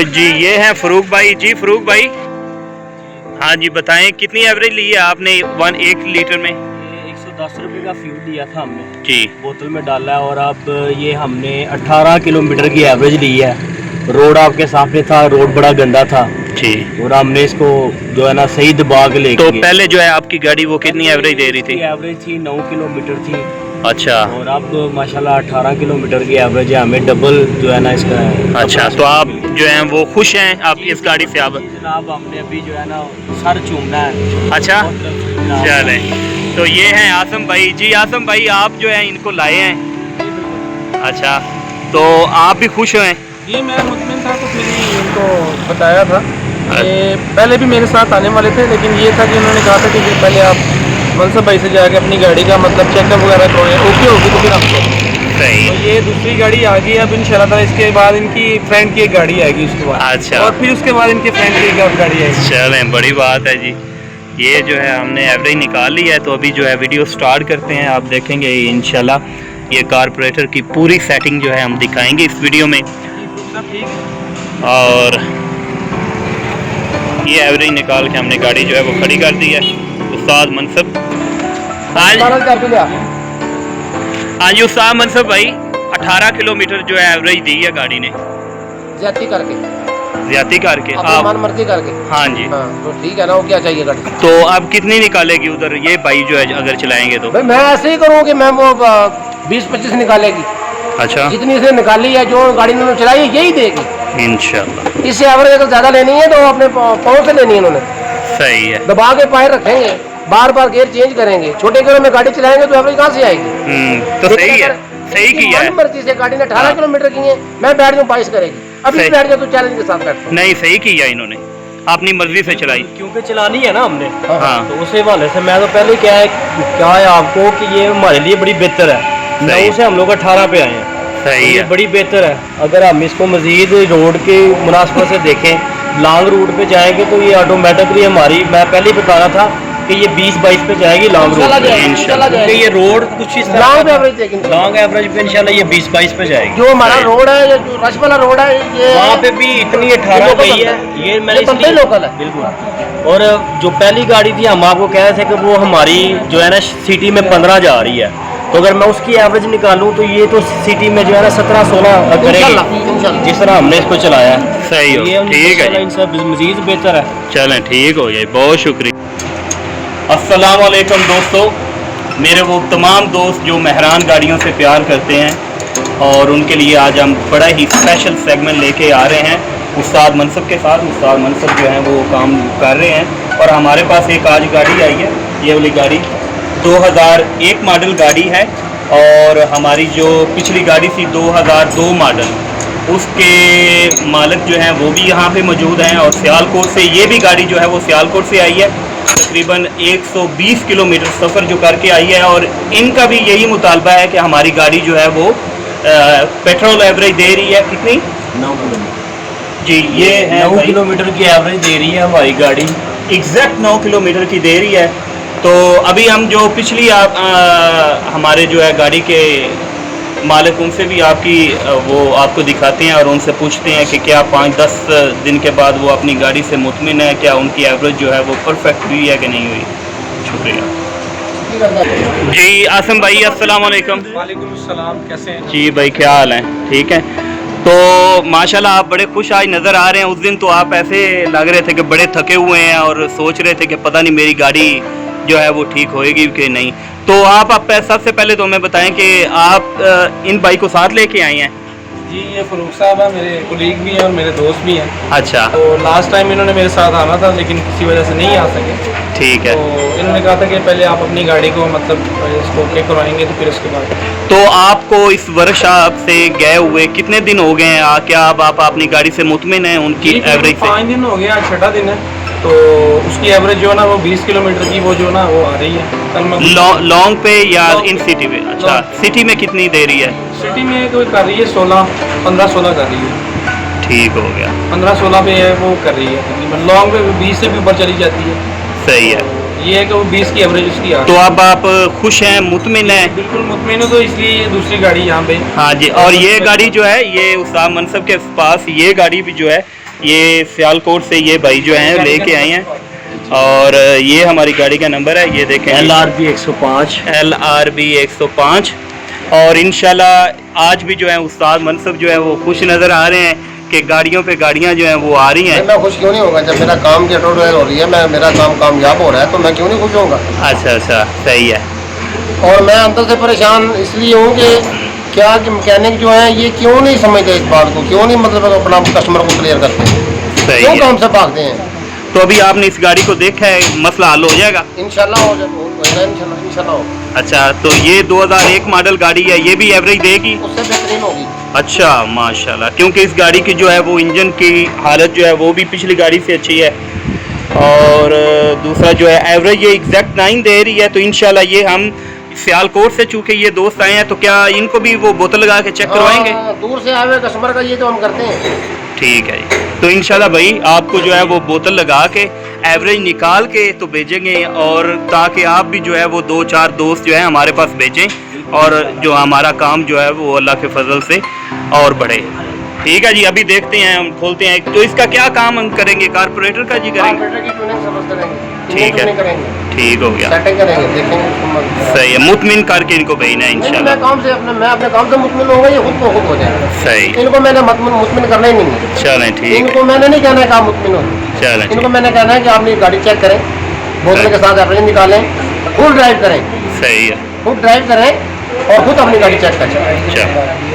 जी ये हैं फ़रूक भाई। जी फ़रूक भाई, हाँ जी बताएं कितनी एवरेज ली है आपने 1 लीटर में? 110 रुपये का फ्यूल लिया था हमने जी, बोतल में डाला है, और अब ये हमने 18 किलोमीटर की एवरेज ली है। रोड आपके सामने था, रोड बड़ा गंदा था जी। और हमने इसको जो है ना सही दबा के लेके तो पहले जो है आपकी गाड़ी वो कितनी एवरेज दे रही थी? एवरेज थी 9 किलोमीटर थी, अच्छा और अब माशाल्लाह 18 किलोमीटर की एवरेज है। हमें डबल जो है ना इसका है। अच्छा, तो आप जो हैं वो खुश हैं आप इस गाड़ी से? आप जनाब हमने अभी जो है ना सर चूमना है। अच्छा चलें, तो ये हैं आसम भाई। जी आसम भाई, आप जो है इनको लाए हैं, अच्छा तो आप भी खुश हैं? जी मैं मुतमिन था, तो फिर इनको बताया था। ये पहले भी मेरे साथ आने वाले थे, लेकिन ये था कि उन्होंने कहा था कि पहले आप मनसब भाई से जाके अपनी गाड़ी का मतलब चेकअप वगैरह करवाएं, ओके होगी तो फिर आपको। सही। तो ये दूसरी गाड़ी आ गई अब इंशाल्लाह ताला। इसके बाद इनकी फ्रेंड की एक गाड़ी आएगी उसके बाद। अच्छा। और फिर उसके बाद इनके फ्रेंड की एक और गाड़ी आएगी। चलें, बड़ी बात है जी। ये जो है हमने एवरेज निकाल ली है, तो अभी जो है वीडियो स्टार्ट करते हैं। आप देखेंगे इंशाल्लाह ये कारपोरेटर की पूरी सेटिंग जो है हम दिखाएंगे इस वीडियो में। और ये एवरेज निकाल के हमने गाड़ी जो है वो खड़ी कर दी है। उस्ताद मनसब, हाँ जी उस्ताद मनसब भाई, 18 किलोमीटर जो है एवरेज दी है गाड़ी ने ज्यादती करके, ज्यादा करके अपनी मनमर्जी करके। हाँ जी, तो ठीक है ना, वो क्या चाहिए गाड़ी? तो अब कितनी निकालेगी उधर ये भाई जो है अगर चलाएंगे तो? भाई मैं ऐसे ही करूँ कि मैं वो 20-25 निकालेगी। अच्छा, जितनी इसने निकाली है, जो गाड़ी इन्होंने चलाई है यही देगी इंशाल्लाह। इससे एवरेज अगर ज्यादा लेनी है तो अपने पाँव से लेनी है इन्होंने। सही है। दबा के पैर रखेंगे, बार बार गियर चेंज करेंगे। छोटे गियरों में गाड़ी चलाएंगे तो एवरेज कहाँ से आएगी? तो सही है, सही किया है। मर्जी से गाड़ी ने 18 किलोमीटर की है, मैं बैठ जाऊँ 22 करेगी। अभी बैठ जाए तो चैलेंज के साथ बैठ। नहीं सही किया इन्होंने, अपनी मर्जी से चलाई। क्योंकि चलानी है ना हमने। हाँ, तो उस हवाले से मैं तो पहले क्या है आपको कि ये हमारे लिए बड़ी बेहतर है। 9 से हम लोग 18 पे आए हैं। सही ये है, बड़ी बेहतर है। अगर हम इसको मजीद रोड के मुनासबत से देखें, लॉन्ग रूट पे जाएंगे तो ये ऑटोमेटिकली हमारी, मैं पहले ही बता रहा था कि ये 20-22 पे जाएगी लॉन्ग रूट पे इंशाल्लाह। क्योंकि ये रोड कुछ इस लॉन्ग एवरेज देगी, लॉन्ग एवरेज पे इंशाल्लाह ये 20-22 पे जाएगी। जो हमारा रोड है, जो रश वाला रोड है, ये वहाँ पे भी इतनी 18 गई है। ये मैंने इसलिए लोकल है बिल्कुल। और जो पहली गाड़ी थी हम आपको कह रहे थे कि वो हमारी जो है ना सिटी में 15 जा रही है, तो अगर मैं उसकी एवरेज निकालूं तो ये तो सिटी में जो है ना 17-16 करेगी जिस तरह हमने इसको चलाया है। सही हो, ठीक है जी। इन सब मजीद बेहतर है। चलें ठीक हो गए, बहुत शुक्रिया। अस्सलाम वालेकुम दोस्तों, मेरे वो तमाम दोस्त जो मेहरान गाड़ियों से प्यार करते हैं, और उनके लिए आज हम बड़ा ही स्पेशल सेगमेंट लेके आ रहे हैं उस्ताद मनसब के साथ। उस्ताद मनसब जो हैं वो काम कर रहे हैं, और हमारे पास एक आज गाड़ी आई है, ये वाली गाड़ी 2001 मॉडल गाड़ी है। और हमारी जो पिछली गाड़ी थी 2002 मॉडल, उसके मालिक जो हैं वो भी यहाँ पे मौजूद हैं। और सियालकोट से ये भी गाड़ी जो है वो सियालकोट से आई है, तकरीबन 120 किलोमीटर सफ़र जो करके आई है। और इनका भी यही मुतालबा है कि हमारी गाड़ी जो है वो पेट्रोल एवरेज दे रही है कितनी? 9 किलोमीटर जी, ये है 9 किलोमीटर की एवरेज दे रही है हमारी गाड़ी, एग्जैक्ट 9 किलोमीटर की दे रही है। तो अभी हम जो पिछली हमारे जो है गाड़ी के मालिक, उनसे भी आपकी वो आपको दिखाते हैं और उनसे पूछते हैं कि क्या 5-10 दिन के बाद वो अपनी गाड़ी से मुतमिन है, क्या उनकी एवरेज जो है वो परफेक्ट हुई है कि नहीं हुई। शुक्रिया जी। आसम भाई अस्सलाम वालेकुम। वालेकुम अस्सलाम, कैसे हैं? जी भाई, क्या हाल है? ठीक है। तो माशाल्लाह आप बड़े खुश आज नज़र आ रहे हैं। उस दिन तो आप ऐसे लग रहे थे कि बड़े थके हुए हैं और सोच रहे थे कि पता नहीं मेरी गाड़ी जो है वो ठीक होएगी कि नहीं। तो आप सबसे पहले तो हमें बताएं कि आप इन भाई को साथ लेके आए हैं? जी ये फ़रूक साहब है, मेरे कुलीग भी हैं और मेरे दोस्त भी हैं। अच्छा, तो लास्ट टाइम इन्होंने मेरे साथ आना था, लेकिन किसी वजह से नहीं आ सके। ठीक है। तो इन्होंने कहा था कि पहले आप अपनी गाड़ी को मतलब इसको ओके करवाएंगे तो फिर उसके बाद। तो आपको इस वर्कशॉप से गए हुए कितने दिन हो गए हैं? क्या आप अपनी गाड़ी से मुतमिन हैं उनकी एवरेज से? 5 दिन हो गया, आज 6ठा दिन है। तो उसकी एवरेज जो है ना वो 20 किलोमीटर की वो जो ना वो आ रही है। लॉन्ग पे या इन सिटी में? अच्छा, सिटी में कितनी दे रही है? सिटी में तो कर रही है 15-16 कर रही है। ठीक हो गया, 15-16 पे है वो कर रही है तकरीबन। लॉन्ग पे 20 से भी ऊपर चली जाती है। सही है। ये है कि वो 20 की एवरेज उसकी आ रही है। तो अब आप खुश हैं, मुतमिन हैं? बिल्कुल मुतमिन हूँ, तो इसलिए ये दूसरी गाड़ी यहाँ पे। हाँ जी। और ये गाड़ी जो है ये उस्ताद मनसब के पास ये गाड़ी भी जो है ये सियालकोट से ये भाई जो हैं लेके आए हैं और ये हमारी गाड़ी का नंबर है, ये देखें LRB 105। LRB 105। और इंशाल्लाह आज भी जो है उस्ताद मनसब जो है वो खुश नज़र आ रहे हैं कि गाड़ियों पे गाड़ियां जो हैं वो आ रही हैं। मैं खुश क्यों नहीं होगा जब मेरा काम की एडवर्टाइज हो रही है, मेरा काम कामयाब हो रहा है तो मैं क्यों नहीं खुश होऊंगा। अच्छा अच्छा, सही है। और मैं अंदर से परेशान इसलिए हूँ कि क्या कि मैकेनिक जो है ये क्यों नहीं समझते इस बात को, क्यों नहीं मतलब अपना कस्टमर को क्लियर करते हैं, सही क्यों है। काम से भागते हैं। तो अभी आपने इस गाड़ी को देखा है, मसला हल हो जाएगा इंशाल्लाह हो जाएगा, इंशाल्लाह हो। अच्छा, तो ये 2001 मॉडल गाड़ी है, ये भी एवरेज देगी? उससे बेहतरीन होगी। अच्छा माशाल्लाह, क्योंकि इस गाड़ी की जो है वो इंजन की हालत जो है वो भी पिछली गाड़ी से अच्छी है और दूसरा जो है एवरेज ये एग्जैक्ट 9 दे रही है। तो इंशाल्लाह ये हम सियालकोट से चूँकि ये दोस्त आए हैं तो क्या इनको भी वो बोतल लगा के चेक करवाएंगे? दूर से आए हुए कस्टमर का ये तो हम करते हैं। ठीक है जी, तो इंशाल्लाह भाई आपको जो है वो बोतल लगा के एवरेज निकाल के तो भेजेंगे और ताकि आप भी जो है वो 2-4 दोस्त जो है हमारे पास भेजें और जो हमारा काम जो है वो अल्लाह के फजल से और बढ़े। ठीक है जी, अभी देखते हैं, हम खोलते हैं। तो इसका क्या काम हम करेंगे? कारपोरेटर का जी करेंगे? कारपोरेटर की ट्यूनिंग समझ करेंगे, ठीक है, ट्यूनिंग करेंगे, ठीक हो गया, सेटिंग करेंगे, देखेंगे उसको। सही है। मुतमिन करके इनको भेजना है मैं इंशाल्लाह। काम से मैं अपने काम से मुतमिन होगा, ये खुद को खुद हो जाएगा। सही, इनको मैंने मुतमिन करना ही नहीं है। चलें ठीक है, इनको मैंने नहीं कहना है कि आप मुतमिन हो, चलें इनको मैंने कहना है कि आप मेरी गाड़ी चेक करें, बोतल के साथ एवरेज निकालें, खुद ड्राइव करें, सही है। खुद ड्राइव करें और खुद अपनी गाड़ी चेक करें। चलो